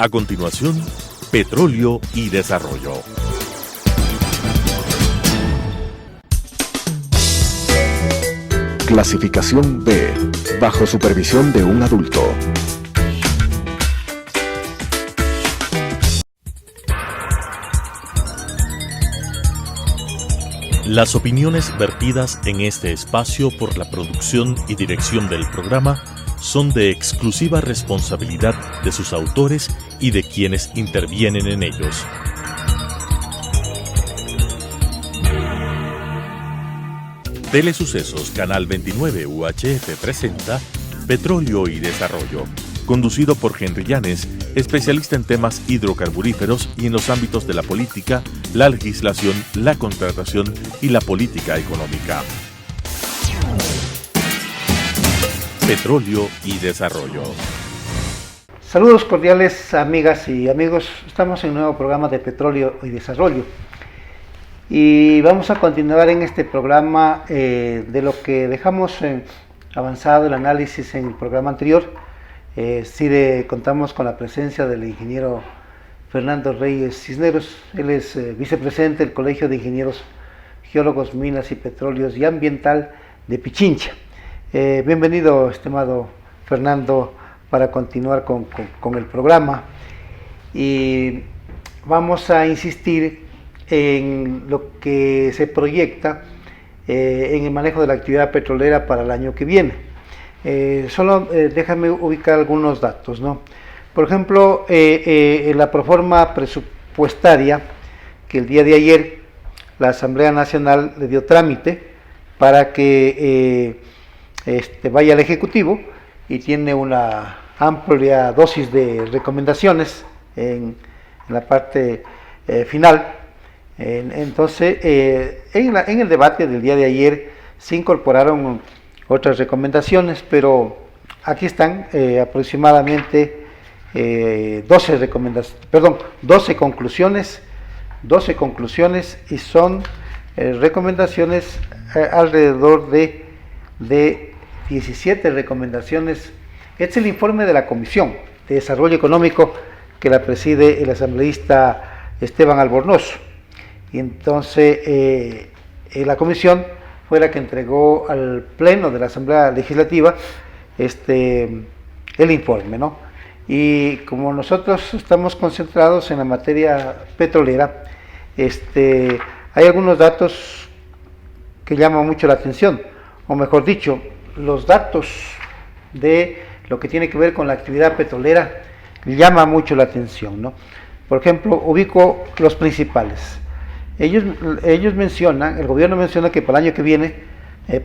A continuación, Petróleo y Desarrollo. Clasificación B, bajo supervisión de un adulto. Las opiniones vertidas en este espacio por la producción y dirección del programa son de exclusiva responsabilidad de sus autores y de quienes intervienen en ellos. Telesucesos Canal 29 UHF presenta Petróleo y Desarrollo, conducido por Henry Llanes, especialista en temas hidrocarburíferos y en los ámbitos de la política, la legislación, la contratación y la política económica. Petróleo y Desarrollo. Saludos cordiales, amigas y amigos. Estamos en un nuevo programa de Petróleo y Desarrollo. Y vamos a continuar en este programa de lo que dejamos avanzado el análisis en el programa anterior. Contamos con la presencia del ingeniero Fernando Reyes Cisneros. Él es vicepresidente del Colegio de Ingenieros Geólogos, Minas y Petróleos y Ambiental de Pichincha. Bienvenido, estimado Fernando, para continuar con el programa. Y vamos a insistir en lo que se proyecta en el manejo de la actividad petrolera para el año que viene. Déjame ubicar algunos datos, ¿no? Por ejemplo, en la proforma presupuestaria que el día de ayer la Asamblea Nacional le dio trámite para que vaya al Ejecutivo, y tiene una amplia dosis de recomendaciones en la parte final. Entonces, en el debate del día de ayer se incorporaron otras recomendaciones, pero aquí están aproximadamente 12 conclusiones, y son recomendaciones alrededor de 17 recomendaciones. Este es el informe de la Comisión de Desarrollo Económico que la preside el asambleísta Esteban Albornoz. Y entonces la comisión fue la que entregó al Pleno de la Asamblea Legislativa el informe, ¿no? Y como nosotros estamos concentrados en la materia petrolera, hay algunos datos que llaman mucho la atención, o mejor dicho, los datos de lo que tiene que ver con la actividad petrolera llama mucho la atención, ¿no? Por ejemplo, ubico los principales. Ellos mencionan, el gobierno menciona que para el año que viene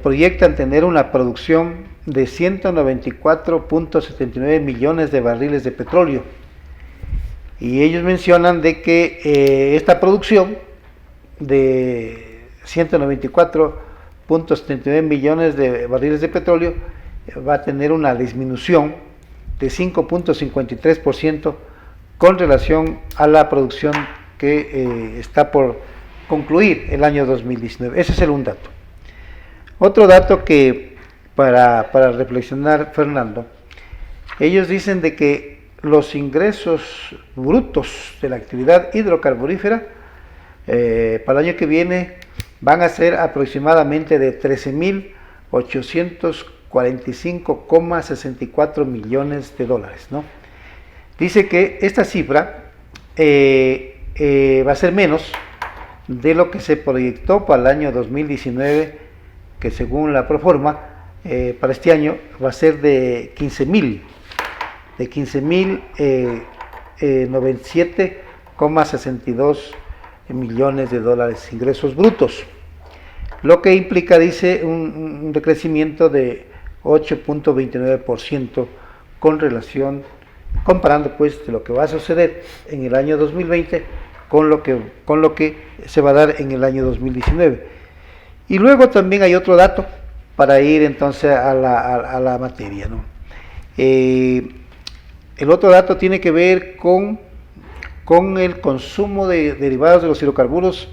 proyectan tener una producción de 194.79 millones de barriles de petróleo, y ellos mencionan de que esta producción de 194.79 millones de barriles de petróleo va a tener una disminución de 5.53% con relación a la producción que está por concluir el año 2019. Ese es un dato. Otro dato que para reflexionar, Fernando, ellos dicen de que los ingresos brutos de la actividad hidrocarburífera para el año que viene van a ser aproximadamente de 13.845,64 millones de dólares, ¿no? Dice que esta cifra va a ser menos de lo que se proyectó para el año 2019, que según la proforma para este año va a ser de 15.097,62 millones de dólares ingresos brutos, lo que implica, dice, un decrecimiento de 8.29% comparando pues de lo que va a suceder en el año 2020 con lo que se va a dar en el año 2019. Y luego también hay otro dato para ir entonces a la materia, ¿no? El otro dato tiene que ver con el consumo de derivados de los hidrocarburos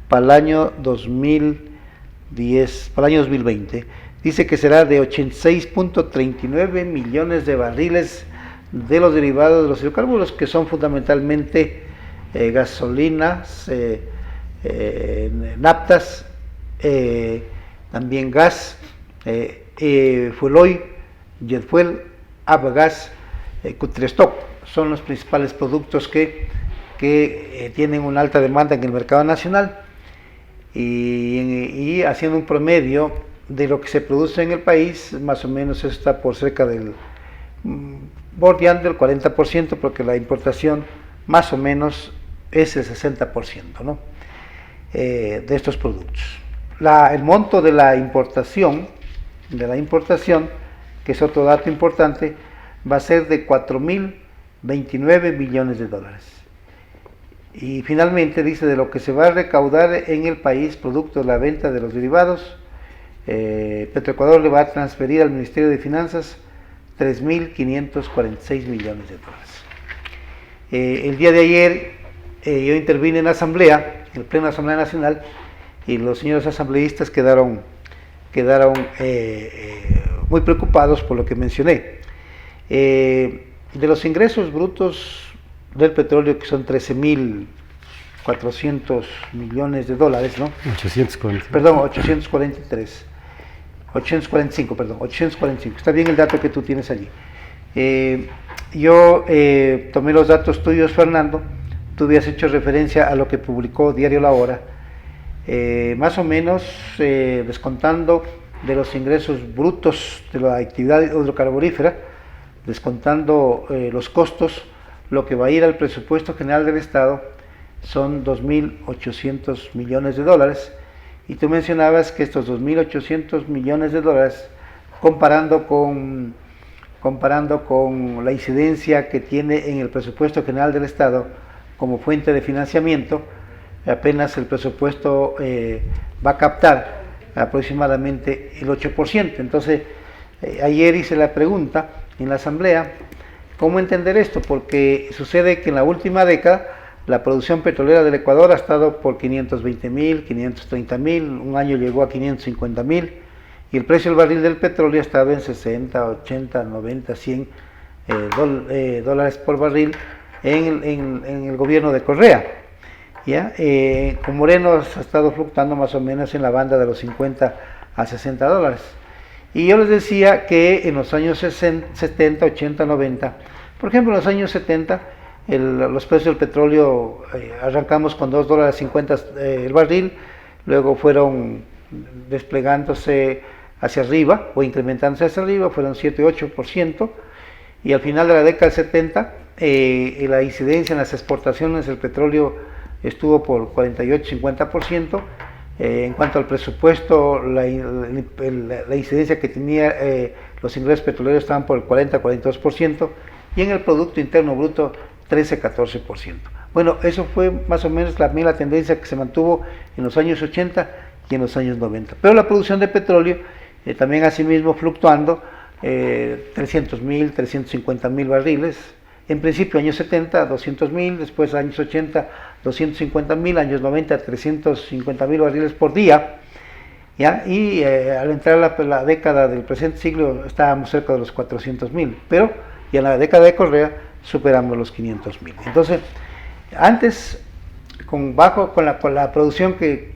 para el año 2020. Dice que será de 86.39 millones de barriles de los derivados de los hidrocarburos, que son fundamentalmente gasolinas, naftas, también gas, fuel oil, jet fuel, avgas, Q3 son los principales productos que tienen una alta demanda en el mercado nacional, y haciendo un promedio de lo que se produce en el país, más o menos está por cerca del bordeando el 40%, porque la importación más o menos es el 60%, ¿no? De estos productos. El monto de la importación, que es otro dato importante, va a ser de 4.029 millones de dólares. Y finalmente dice, de lo que se va a recaudar en el país producto de la venta de los derivados, Petroecuador le va a transferir al Ministerio de Finanzas 3.546 millones de dólares. El día de ayer yo intervine en la asamblea, en el pleno de la Asamblea Nacional, y los señores asambleístas quedaron muy preocupados por lo que mencioné. De los ingresos brutos del petróleo, que son 13.400 millones de dólares, ¿no? 845, está bien el dato que tú tienes allí. Yo tomé los datos tuyos, Fernando. Tú habías hecho referencia a lo que publicó Diario La Hora, más o menos descontando de los ingresos brutos de la actividad hidrocarburífera, descontando los costos, lo que va a ir al presupuesto general del Estado son 2.800 millones de dólares, y tú mencionabas que estos 2.800 millones de dólares, comparando con la incidencia que tiene en el presupuesto general del Estado como fuente de financiamiento, apenas el presupuesto va a captar aproximadamente el 8%. Entonces, ayer hice la pregunta en la asamblea, ¿cómo entender esto? Porque sucede que en la última década la producción petrolera del Ecuador ha estado por 520.000, 530.000, un año llegó a 550.000, y el precio del barril del petróleo ha estado en 60, 80, 90, 100 dólares por barril en el gobierno de Correa. ¿Ya? Con Moreno ha estado fluctuando más o menos en la banda de los 50 a 60 dólares. Y yo les decía que en los años 70, 80, 90, por ejemplo en los años 70, los precios del petróleo arrancamos con $2.50 el barril, luego fueron desplegándose hacia arriba o incrementándose hacia arriba, fueron 7, 8%, y al final de la década del 70 la incidencia en las exportaciones del petróleo estuvo por 48-50%. En cuanto al presupuesto, la incidencia que tenía los ingresos petroleros estaban por el 40-42%, y en el Producto Interno Bruto 13-14%. Bueno, eso fue más o menos la misma tendencia que se mantuvo en los años 80 y en los años 90. Pero la producción de petróleo también asimismo fluctuando, 300.000, 350.000 barriles. En principio años 70, 200.000, después años 80, 250.000, años 90, 350.000 barriles por día, ¿ya? Y al entrar la década del presente siglo estábamos cerca de los 400.000, pero ya en la década de Correa superamos los 500.000. Entonces, antes, con la producción que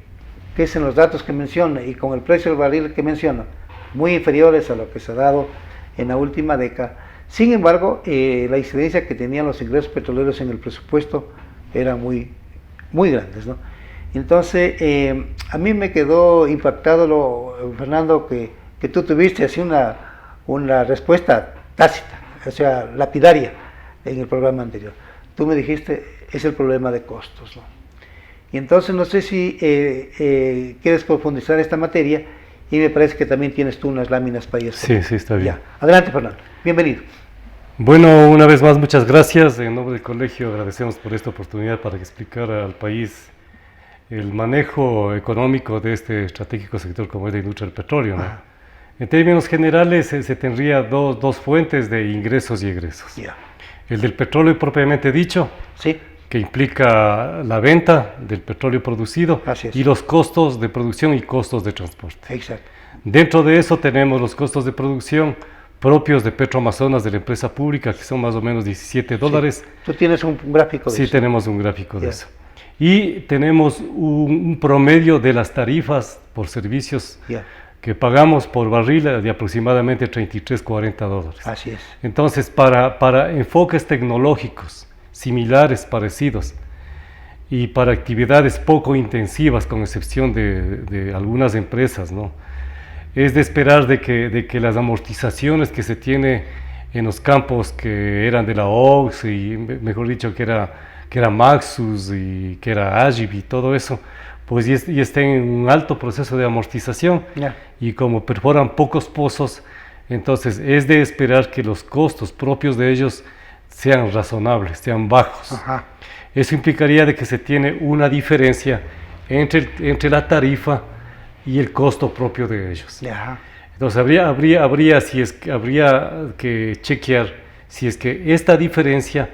es en los datos que menciono y con el precio del barril que menciono, muy inferiores a lo que se ha dado en la última década. Sin embargo, la incidencia que tenían los ingresos petroleros en el presupuesto era muy grandes, ¿no? Entonces, a mí me quedó impactado, Fernando, que tú tuviste así una respuesta tácita, o sea, lapidaria en el programa anterior. Tú me dijiste, es el problema de costos, ¿no? Y entonces no sé si quieres profundizar esta materia, y me parece que también tienes tú unas láminas para eso. Sí, está bien. Ya. Adelante, Fernando. Bienvenido. Bueno, una vez más, muchas gracias. En nombre del colegio agradecemos por esta oportunidad para explicar al país el manejo económico de este estratégico sector como es la industria del petróleo, ¿no? En términos generales, se tendría dos fuentes de ingresos y egresos. Ya. El del petróleo propiamente dicho, Sí. que implica la venta del petróleo producido, Así es. y los costos de producción y costos de transporte. Exacto. Dentro de eso tenemos los costos de producción propios de Petroamazonas, de la empresa pública, que son más o menos $17. Sí. Tú tienes un gráfico de Sí, eso. tenemos un gráfico de eso. Y tenemos un promedio de las tarifas por servicios que pagamos por barril de aproximadamente $33-40. Así es. Entonces, para enfoques tecnológicos similares, parecidos, y para actividades poco intensivas, con excepción de algunas empresas, ¿no? Es de esperar de que las amortizaciones que se tiene en los campos que eran de la OX, y mejor dicho, que era Maxus y que era Agib y todo eso, pues ya está en un alto proceso de amortización, y como perforan pocos pozos, entonces es de esperar que los costos propios de ellos sean razonables, sean bajos. Ajá. Eso implicaría de que se tiene una diferencia entre la tarifa y el costo propio de ellos. Ajá. Entonces habría que chequear si es que esta diferencia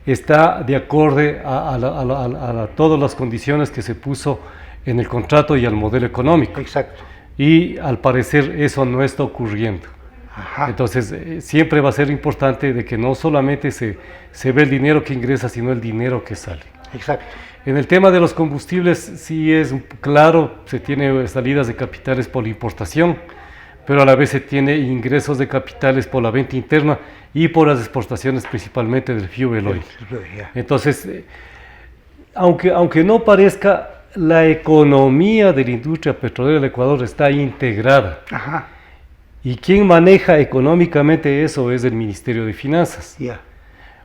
está de acorde a todas las condiciones que se puso en el contrato y al modelo económico. Exacto. Y al parecer eso no está ocurriendo. Ajá. Entonces siempre va a ser importante de que no solamente se ve el dinero que ingresa, sino el dinero que sale. Exacto. En el tema de los combustibles sí es claro, se tiene salidas de capitales por la importación, pero a la vez se tiene ingresos de capitales por la venta interna y por las exportaciones principalmente del fuel oil. Entonces, aunque no parezca, la economía de la industria petrolera del Ecuador está integrada. Ajá. Y quien maneja económicamente eso es el Ministerio de Finanzas.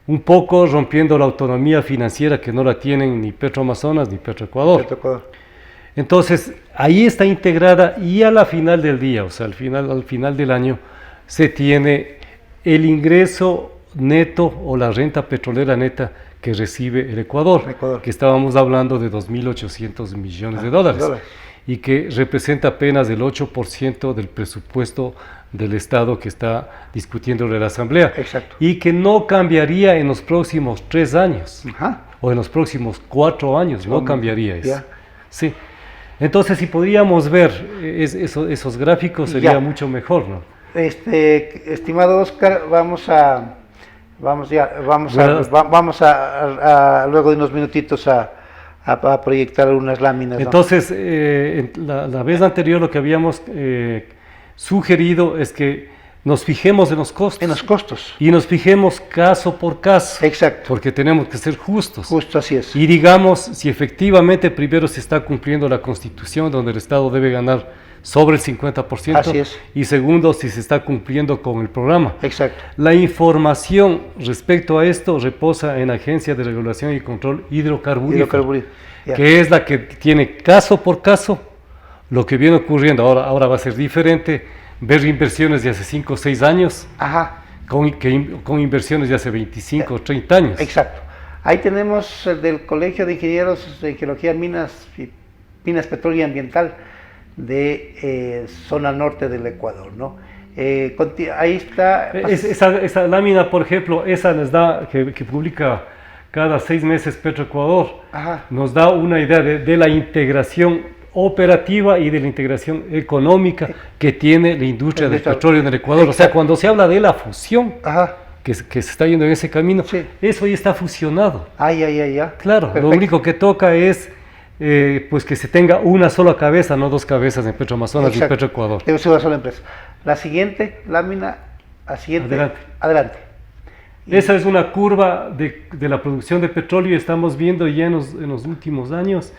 Un poco rompiendo la autonomía financiera que no la tienen ni Petroamazonas ni Petroecuador. Entonces, ahí está integrada, y a la final del día, o sea, al final del año, se tiene el ingreso neto o la renta petrolera neta que recibe el Ecuador, que estábamos hablando de 2.800 millones de dólares, y que representa apenas el 8% del presupuesto del Estado que está discutiendo en la Asamblea. Exacto. Y que no cambiaría en los próximos 3 años. Ajá. O en los próximos 4 años, no cambiaría eso. Ya. Sí. Entonces, si podríamos ver esos gráficos, sería mucho mejor, ¿no? Estimado Oscar, vamos a luego de unos minutitos a proyectar unas láminas, ¿no? Entonces, la vez anterior lo que habíamos sugerido es que nos fijemos en los costos. En los costos. Y nos fijemos caso por caso. Exacto. Porque tenemos que ser justos. Justo, así es. Y digamos, si efectivamente primero se está cumpliendo la Constitución, donde el Estado debe ganar sobre el 50%. Así es. Y segundo, si se está cumpliendo con el programa. Exacto. La información respecto a esto reposa en la Agencia de Regulación y Control Hidrocarburífero, que es la que tiene caso por caso lo que viene ocurriendo. Ahora va a ser diferente ver inversiones de hace 5 o 6 años. Ajá. Con inversiones de hace 25 o 30 años. Exacto. Ahí tenemos el del Colegio de Ingenieros de Geología, Minas, Petróleo y Ambiental de zona norte del Ecuador, ¿no? Ahí está. Esa lámina, por ejemplo, esa nos da, que publica cada 6 meses Petroecuador, nos da una idea de la integración operativa y de la integración económica que tiene la industria del petróleo en el Ecuador. O sea, cuando se habla de la fusión, que se está yendo en ese camino, eso ya está fusionado. Claro, perfecto. Lo único que toca es pues que se tenga una sola cabeza, no 2 cabezas en Petroamazonas y Petroecuador. Debe ser una sola empresa. La siguiente lámina, adelante. Esa es una curva de la producción de petróleo, y estamos viendo ya en los últimos años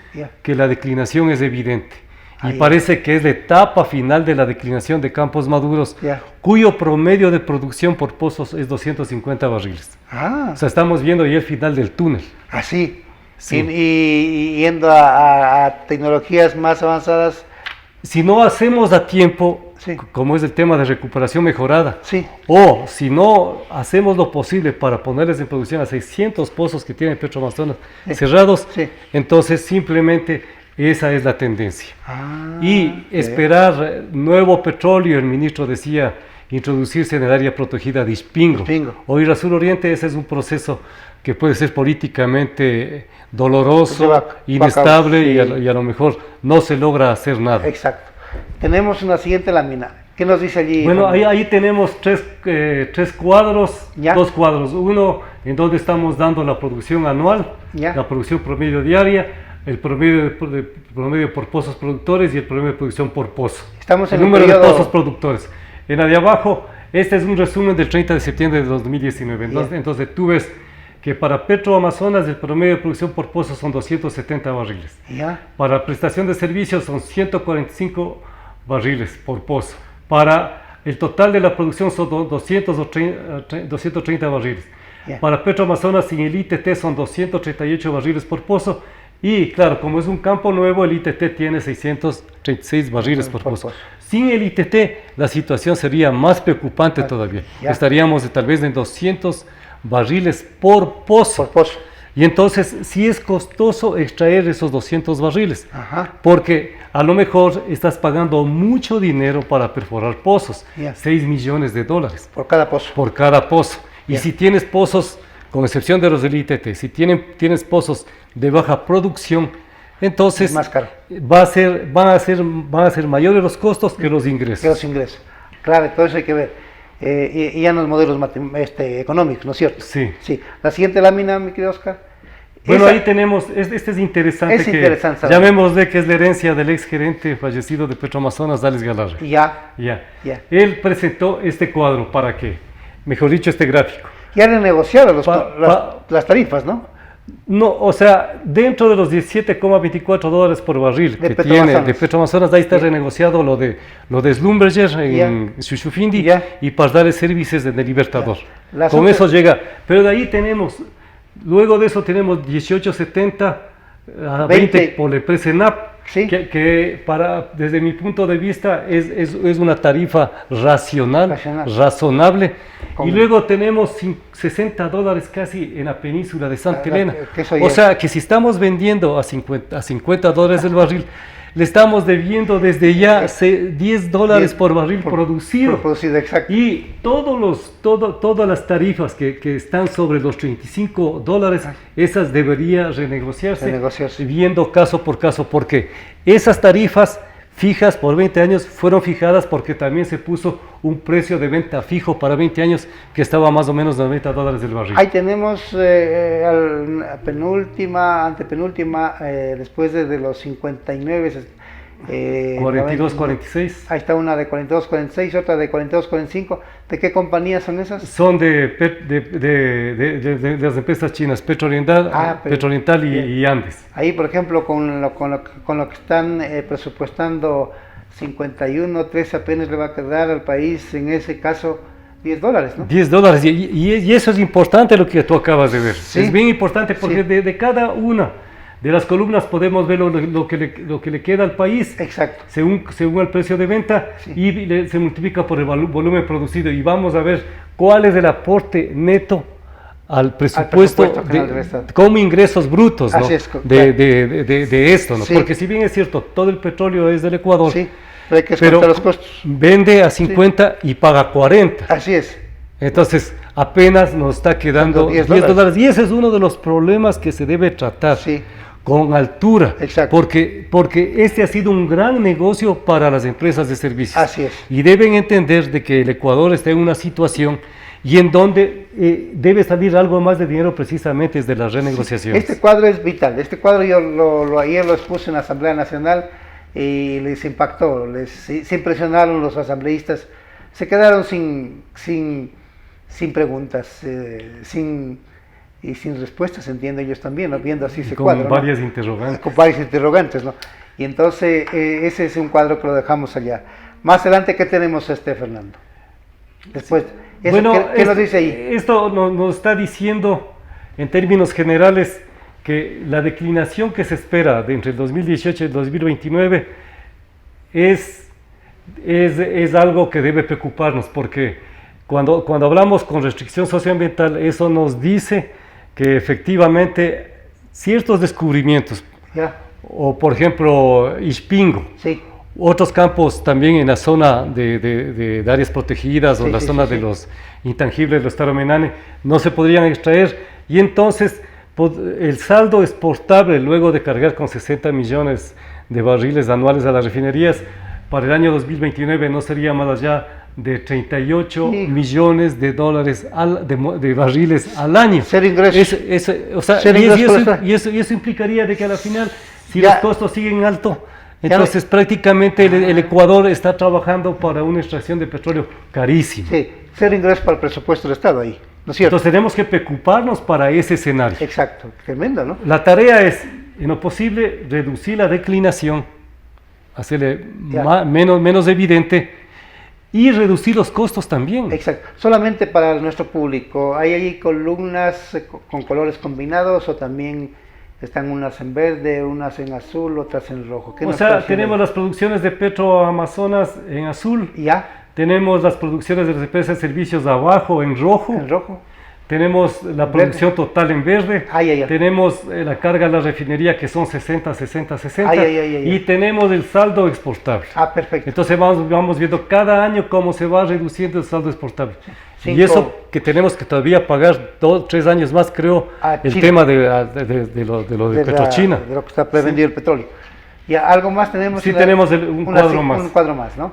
que la declinación es evidente. Y parece que es la etapa final de la declinación de Campos Maduros, cuyo promedio de producción por pozos es 250 barriles. O sea, estamos viendo ya el final del túnel. Así. Sí. Y yendo a tecnologías más avanzadas. Si no hacemos a tiempo, como es el tema de recuperación mejorada, o si no hacemos lo posible para ponerles en producción a 600 pozos que tiene Petroamazonas cerrados, entonces simplemente esa es la tendencia. Y esperar nuevo petróleo, el ministro decía, introducirse en el área protegida de Ispingo o Irra Sur Oriente, ese es un proceso que puede ser políticamente doloroso, inestable, y a lo mejor no se logra hacer nada. Exacto. Tenemos una siguiente lámina. ¿Qué nos dice allí? Bueno, ahí tenemos tres cuadros, Ya. dos cuadros. Uno en donde estamos dando la producción anual, Ya. la producción promedio diaria, el promedio por pozos productores y el promedio de producción por pozo. Estamos en el un número periodo- de pozos productores. En la de abajo, este es un resumen del 30 de septiembre de 2019. Entonces tú ves que para Petro Amazonas el promedio de producción por pozo son 270 barriles. Ya. Para prestación de servicios son 145 barriles por pozo. Para el total de la producción son 230 barriles. Ya. Para Petro Amazonas sin el ITT son 238 barriles por pozo. Y claro, como es un campo nuevo, el ITT tiene 636 barriles por pozo. Sin el ITT, la situación sería más preocupante todavía. Ya. Estaríamos tal vez en 200 barriles por pozo. Por pozo. Y entonces sí es costoso extraer esos 200 barriles, Ajá. porque a lo mejor estás pagando mucho dinero para perforar pozos, Ya. 6 millones de dólares Por cada pozo. por cada pozo. Y Ya. si tienes pozos, con excepción de los del ITT, si tienes pozos de baja producción, entonces Es más caro. van a ser mayores los costos que los ingresos. Que los ingresos. Claro, entonces hay que ver. Y ya en los modelos económicos, ¿no es cierto? Sí. Sí. La siguiente lámina, mi querido Oscar. Bueno, Esa- ahí tenemos, este es interesante, Es interesante saber. llamémosle que es la herencia del ex gerente fallecido de Petroamazonas, Dales Galarre. Ya. Ya. Ya. Él presentó este cuadro, ¿para qué? Mejor dicho, este gráfico. Ya renegociaron Pa- las tarifas, ¿no? No, o sea, dentro de los 17,24 dólares por barril De que Petroamazonas. tiene de Petroamazonas, ahí está Ya. renegociado lo de Slumberger en Xuxufindi Ya. y Pardales Services en el Libertador. Ya. La Con super- eso llega. Pero de ahí tenemos, luego de eso tenemos 18.70 a 20 por la empresa ENAP, Sí. que desde mi punto de vista es una tarifa racional, razonable. ¿Cómo? Y luego tenemos 60 dólares casi en la península de Santa Ah, Elena. que eso O ya- sea, que si estamos vendiendo a 50 dólares el barril, le estamos debiendo desde ya 10 dólares por barril producido. Por producido, exacto. Y todas las tarifas que están sobre los 35 dólares, esas debería renegociarse, viendo caso por caso, porque esas tarifas fijas por 20 años fueron fijadas porque también se puso un precio de venta fijo para 20 años que estaba más o menos 90 dólares el barril. Ahí tenemos antepenúltima, después de los 59, 42, 46. Ahí está una de 42, 46, otra de 42, 45. ¿De qué compañías son esas? Son de las empresas chinas, Petrooriental y Andes. Ahí, por ejemplo, con lo que están presupuestando 51, 13 apenas le va a quedar al país, en ese caso, 10 dólares, ¿no? 10 dólares, y eso es importante lo que tú acabas de ver. Sí. Es bien importante porque Sí. de cada una de las columnas podemos ver lo que le queda al país. Exacto. Según el precio de venta, Sí. y se multiplica por el volumen producido, y vamos a ver cuál es el aporte neto al presupuesto, general del Estado. como ingresos brutos, ¿no? Así es, de esto, ¿no? Sí. Porque si bien es cierto, todo el petróleo es del Ecuador, Sí, pero hay que pero descontar los costos. vende a 50 y paga 40. Así es. Entonces, apenas nos está quedando 10 dólares. Y ese es uno de los problemas que se debe tratar Sí. con altura. Exacto. Porque este ha sido un gran negocio para las empresas de servicios. Así es. Y deben entender de que el Ecuador está en una situación y en donde debe salir algo más de dinero precisamente desde las renegociaciones. Este cuadro es vital. Este cuadro yo ayer lo expuse en la Asamblea Nacional y les impactó, se impresionaron los asambleístas, se quedaron sin preguntas, sin respuestas, entiendo ellos también, ¿no? Viendo así ese con cuadro. varias ¿no? interrogantes. Con varios interrogantes, ¿no? Y entonces ese es un cuadro que lo dejamos allá. Más adelante, ¿qué tenemos, Fernando? Después, ¿qué nos dice ahí? Esto nos está diciendo, en términos generales, que la declinación que se espera de entre el 2018 y el 2029 es algo que debe preocuparnos, porque cuando hablamos con restricción socioambiental, eso nos dice que efectivamente ciertos descubrimientos, Ya, o por ejemplo Ixpingo, sí, otros campos también en la zona de áreas protegidas o Sí, la sí, zona sí, de sí. los intangibles de los Taromenane, no se podrían extraer, y entonces el saldo exportable luego de cargar con 60 millones de barriles anuales a las refinerías para el año 2029 no sería más allá de 38 Sí. millones de dólares de barriles al año. Ser ingresos. O sea, Ser y ingresos por eso implicaría de que a la final, si Ya. los costos siguen alto, Ya entonces prácticamente el Ecuador está trabajando para una extracción de petróleo carísima. Sí, ser ingresos para el presupuesto del Estado ahí, ¿no es cierto? Entonces tenemos que preocuparnos para ese escenario. Exacto, tremendo, ¿no? La tarea es, en lo posible, reducir la declinación, hacerle Ya. menos evidente y reducir los costos también. Exacto. Solamente para nuestro público, ¿hay ahí columnas con colores combinados o también están unas en verde, unas en azul, otras en rojo? ¿Qué O nos sea, puede decir tenemos ahí? las producciones de Petro Amazonas en azul, ¿Ya? tenemos las producciones de las empresas de servicios de abajo en rojo, ¿En rojo? tenemos la Verde. producción total en verde, Ay. tenemos la carga de la refinería que son 60, 60, 60 Ay. y tenemos el saldo exportable. Ah, perfecto. Entonces vamos viendo cada año cómo se va reduciendo el saldo exportable. Cinco. Y eso que tenemos que todavía pagar 3 años más, creo, el Chile. tema de lo de Petrochina. De lo que está prevendido el petróleo. ¿Ya algo más tenemos? Sí, tenemos un cuadro más. Un cuadro más, ¿no?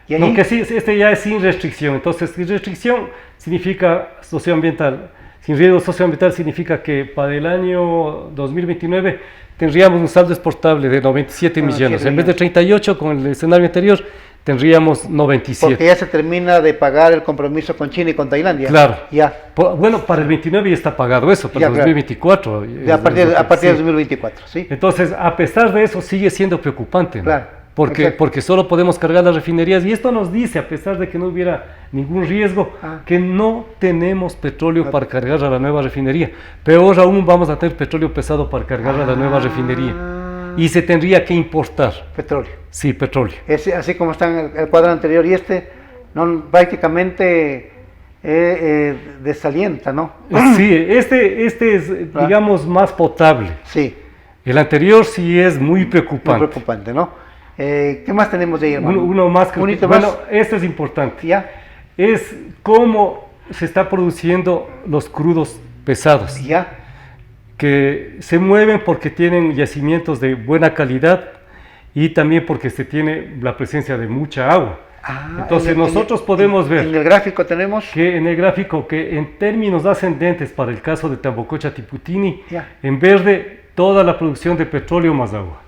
Y ahí, No, que sí, este ya es sin restricción. Entonces, sin restricción significa socioambiental. Sin riesgo socioambiental significa que para el año 2029 tendríamos un saldo exportable de 97 millones. En vez de 38 con el escenario anterior, tendríamos 97. porque ya se termina de pagar el compromiso con China y con Tailandia. Claro. Ya. Bueno, para el 29 ya está pagado eso, para Ya, el claro. 2024. Ya a partir sí. de 2024, ¿sí? Entonces, a pesar de eso, sigue siendo preocupante, ¿no? Claro, Porque, exacto. porque solo podemos cargar las refinerías, y esto nos dice, a pesar de que no hubiera ningún riesgo, que no tenemos petróleo para cargar a la nueva refinería. Peor aún, vamos a tener petróleo pesado para cargar a la nueva refinería. Y se tendría que importar. Petróleo. Sí, petróleo. Así como está en el cuadro anterior y no, prácticamente desalienta, ¿no? Sí, este es, digamos, más potable. Sí, El anterior sí es muy muy preocupante. preocupante, ¿no? ¿Qué más tenemos de ahí, hermano? Uno más que... Un hito Bueno, más. esto es importante. ¿Ya? Es cómo se está produciendo los crudos pesados, ¿Ya? que se mueven porque tienen yacimientos de buena calidad y también porque se tiene la presencia de mucha agua. Entonces nosotros podemos ver En el gráfico tenemos... que en el gráfico que en términos ascendentes para el caso de Tambococha Tiputini, Ya. en verde toda la producción de petróleo más agua.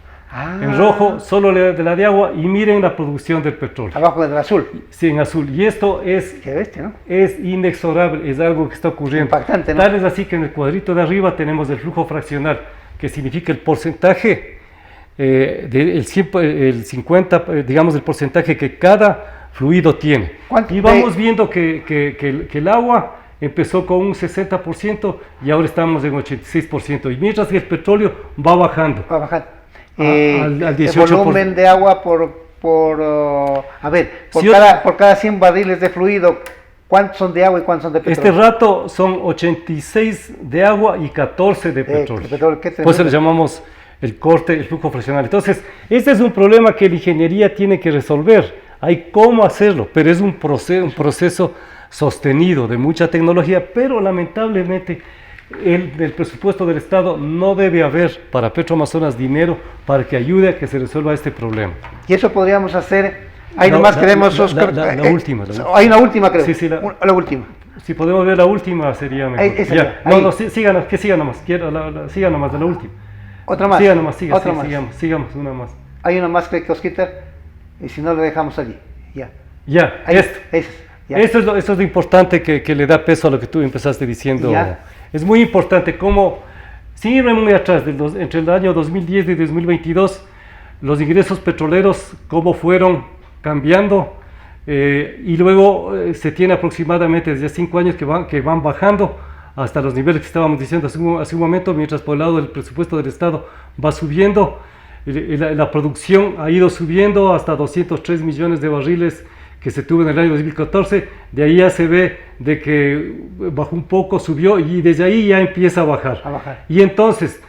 En rojo solo de la de agua y miren la producción del petróleo. Abajo del azul. Sí, en azul. Y esto es Qué bestia, ¿no? es inexorable, es algo que está ocurriendo. Impactante, ¿no? Tal es así que en el cuadrito de arriba tenemos el flujo fraccional, que significa el porcentaje, el 50, digamos, el porcentaje que cada fluido tiene. ¿Cuánto? Y vamos viendo que el agua empezó con un 60% y ahora estamos en 86%. Y mientras que el petróleo va bajando. Va a bajar. Al El 18%. volumen de agua a ver, Si por cada 100 barriles de fluido, ¿cuántos son de agua y cuántos son de Este petróleo? rato son 86 de agua y 14 de petróleo. petróleo, qué Por eso le tremendo. llamamos el corte, el flujo fraccional. Entonces, este es un problema que la ingeniería tiene que resolver. Hay cómo hacerlo, pero es un proceso sostenido de mucha tecnología, pero lamentablemente del presupuesto del Estado no debe haber para Petroamazonas dinero para que ayude a que se resuelva este problema. Y eso podríamos hacer. Ahí nomás queremos, Oscar. La última. Hay una última, creo. Sí, La última. Si podemos ver la última sería mejor. Esa Ya. ya, ahí. No, siga nomás. Siga nomás de la última. Otra más. Siga nomás, Otra más. sigamos una más. Hay una más que Osquita. Y si no, lo dejamos allí. Ya. Ya, Ahí, esto. ya. Esto es lo importante que le da peso a lo que tú empezaste diciendo. Ya. Es muy importante cómo, sin irme muy atrás, entre el año 2010 y 2022, los ingresos petroleros, cómo fueron cambiando, y luego se tiene aproximadamente desde 5 años que van bajando hasta los niveles que estábamos diciendo hace un momento, mientras por el lado del presupuesto del Estado va subiendo, la producción ha ido subiendo hasta 203 millones de barriles que se tuvo en el año 2014, de ahí ya se ve de que bajó un poco, subió y desde ahí ya empieza a bajar. Y entonces,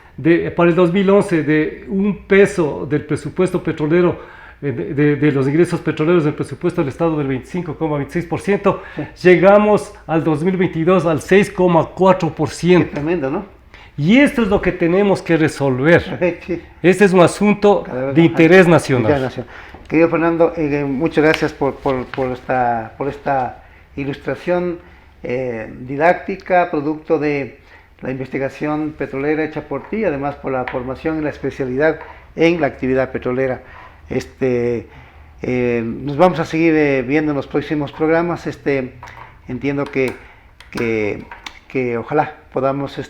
para el 2011, de un peso del presupuesto petrolero, de los ingresos petroleros del presupuesto del Estado del 25,26%, llegamos al 2022 al 6,4%. Qué tremendo, ¿no? Y esto es lo que tenemos que resolver. Sí. Este es un asunto de interés nacional. Querido Fernando, muchas gracias por esta ilustración didáctica, producto de la investigación petrolera hecha por ti, además por la formación y la especialidad en la actividad petrolera. Nos vamos a seguir viendo en los próximos programas. Entiendo que ojalá podamos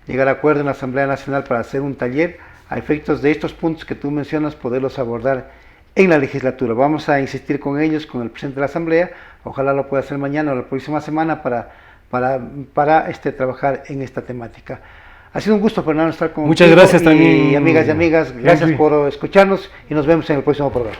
llegar a acuerdo en la Asamblea Nacional para hacer un taller a efectos de estos puntos que tú mencionas, poderlos abordar en la legislatura. Vamos a insistir con ellos, con el presidente de la Asamblea, ojalá lo pueda hacer mañana o la próxima semana para trabajar en esta temática. Ha sido un gusto, Fernando, estar con Muchas gracias también. Y amigas y amigas, gracias por escucharnos y nos vemos en el próximo programa.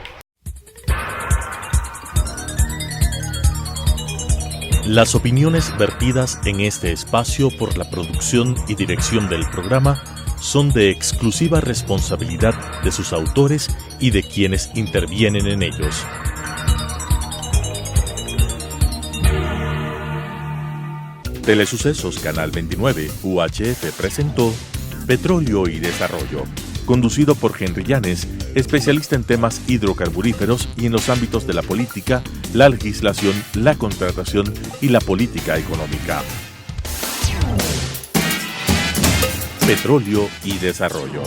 Las opiniones vertidas en este espacio por la producción y dirección del programa son de exclusiva responsabilidad de sus autores y de quienes intervienen en ellos. Telesucesos Canal 29 UHF presentó Petróleo y Desarrollo, conducido por Henry Llanes, especialista en temas hidrocarburíferos y en los ámbitos de la política, la legislación, la contratación y la política económica. Petróleo y Desarrollo.